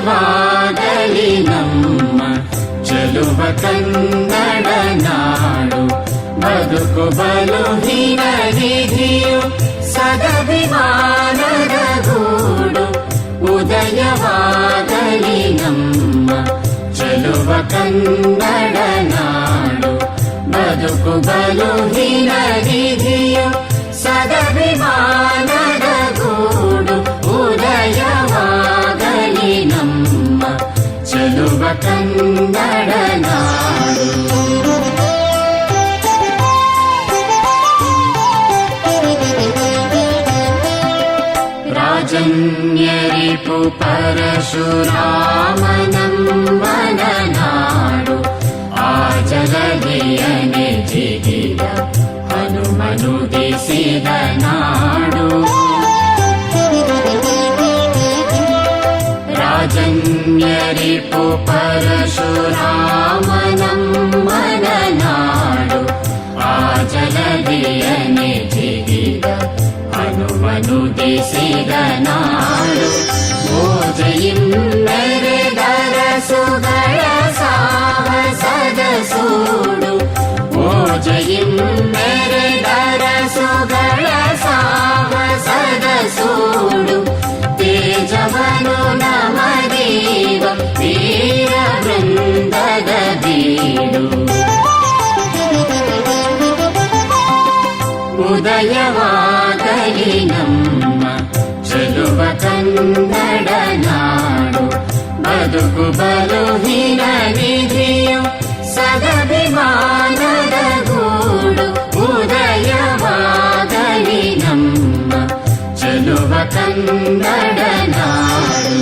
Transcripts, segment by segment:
ಉದಯವಾಗಲಿ ನಮ್ಮ ಚೆಲುವ ಕನ್ನಡ ನಾಡು, ಬದುಕು ಬಲು ಹಿರಿಯು ಸದಭಿಮಾನದ ಗೂಡು. ಉದಯವಾಗಲಿ ನಮ್ಮ ಚೆಲುವ ಕನ್ನಡ ನಾಡು, ಬದುಕು ಬಲು ಹಿರಿಯು ಸದಭಿಮಾನದ ಗೂಡು. ಉದಯವಾಗಲಿ ನಮ್ಮ ಚೆಲುವ ಕನ್ನಡ ನಾಡು. ರಾಜನ್ಯರಿಪು ಪರಶುರಾಮನಮ್ಮನ ನಾಡು, ಆ ಜಲದಿಯನೆ ಜಿಗಿದ ಹನುಮನುದಿಸಿದ ನಾಡು. ರಾಜನ್ಯರಿಪು ಪರಶುರಾಮನಮ್ಮನ ನಾಡು, ಆ ಜಲದಿಯನೆ ಜಿಗಿದ ಹನುಮನುದಿಸಿದ ನಾಡು. ಓಜಯಿಂ ಮೆರೆದರ ಸುಗಳ ಸಾಹಸದ ಸೂಡು, ಓಜಯಿಂ ಮೆರೆದರ ಸುಗಳ ಸಾಹಸದ ಸೂಡು. ತೇಜವನು ನಮದೀವ ವೀರ ವೃಂದದ ಬೀಡು. ಉದಯವಾಗಲಿ ನಮ್ಮ ಚೆಲುವ ಕನ್ನಡ ನಾಡು, ಬದುಕು ಬಲು ಹಿರಿಯು ಸದಭಿಮಾನದ ಗೂಡು. ಉದಯವಾಗಲಿ ನಮ್ಮ ಚೆಲುವ ಕನ್ನಡ ನಾಡು.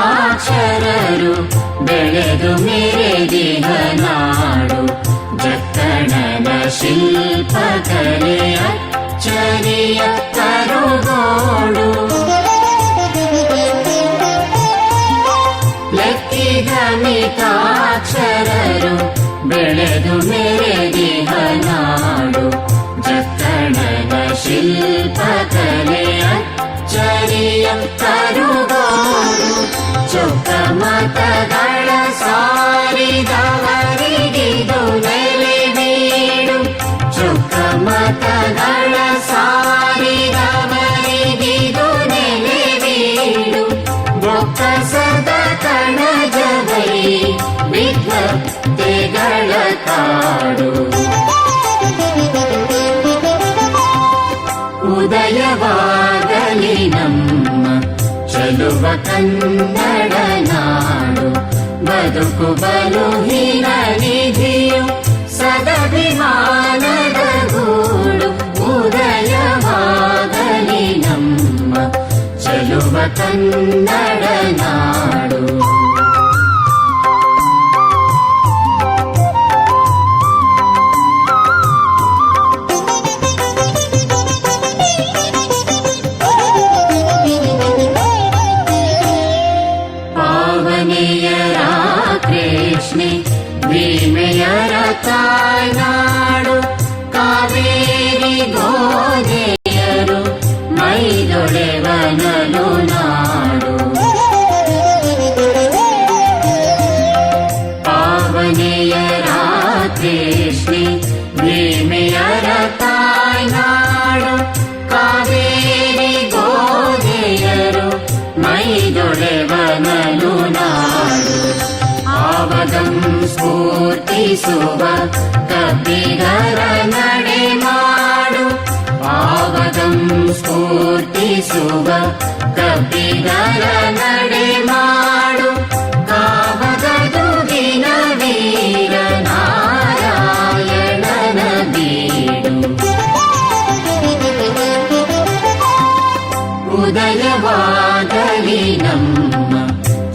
ಲೆಕ್ಕಿಗಮಿತಾಕ್ಷರರು ಬೆಳೆದು ಮೆರೆದಿಹ ನಾಡು, ಜಕ್ಕಣನ ಶಿಲ್ಪಕಲೆ ಅಚ್ಚರಿಯ ಕರುಗೋಡು. ಲೆಕ್ಕಿಗಮಿತಾಕ್ಷರರು ಬೆಳೆದು ಮೆರೆದಿಹ ನಾಡು, ಜಕ್ಕಣನ ಶಿಲ್ಪಕಲೆ ಅಚ್ಚರಿಯ ಕರುಗೋಡು. ಚೊಕ್ಕ ಮತಗಳ ಸಾರಿದವರಿಗಿದು ನೆಲೆ ಬೀಡು, ಚೊಕ್ಕ ಮತಗಳ ಸಾರಿದವರಿಗಿದು ನೆಲೆ ಬೀಡು. ಬೊಕ್ಕಸದ ಕಣಜವೈ ವಿದ್ವತ್ತೆಗಳ ಕಾಡು. ಉದಯವಾಗಲಿ ನಮ್ಮ ಚೆಲುವ ಕನ್ನಡ ನಾಡು, ಬದುಕು ಬಲು ಹಿರಿಯು ಸದಭಿಮಾನದ ಗೂಡು. ಉದಯವಾಗಲಿ ನಮ್ಮ ಚೆಲುವ ಕನ್ನಡ ನಾಡು. ಪಾವನೆಯರ ಕೃಷ್ಣೆ ಭೀಮೆಯರ ತಾಯ್ನಾಡು, ಕಾವೇರಿ ಗೋಧೆಯರು ಮೈದೊಳೆವನಲು ನಾಡು. ಪಾವನೆಯರ ಕೃಷ್ಣೆ ಭೀಮೆಯರ ತಾಯ್ನಾಡು, ಕಾವೇರಿ ಗೋಧೆಯರು ಮೈದೊಳೆವನಲು ನಾಡು. ಆವಗಂ ಸ್ಫೂರ್ತಿಸುವ ಕಬ್ಬಿಗರ ನಡೆ ಮಾಡು, ಆವಗಂ ಸ್ಫೂರ್ತಿಸುವ ಕಬ್ಬಿಗರ ನಡೆ ಮಾಡು. ಕಾವಗದುಗಿನ ವೀರ ನಾರಾಯಣನ ಬೀಡು. ಉದಯವಾಗಲಿ ನಮ್ಮ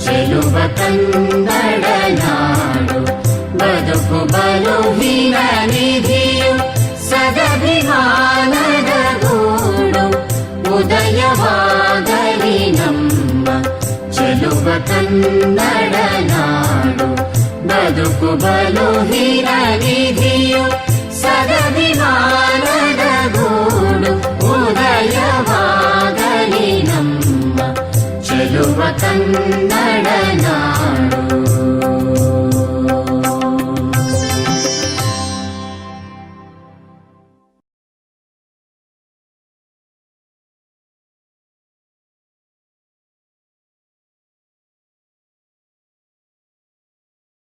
ಚೆಲುವ ಕನ್ನಡ ನಾಡು, ಬದುಕು ಬಲು ಹಿರಿಯು ಸದಭಿಮಾನದ ಗೂಡು. ಉದಯವಾಗಲಿ ನಮ್ಮ ಕನ್ನಡ ನಾಡು ಬದುಕು ಬಲು ಹಿರ ನಿಧಿಯು ಸದಭಿಮಾನ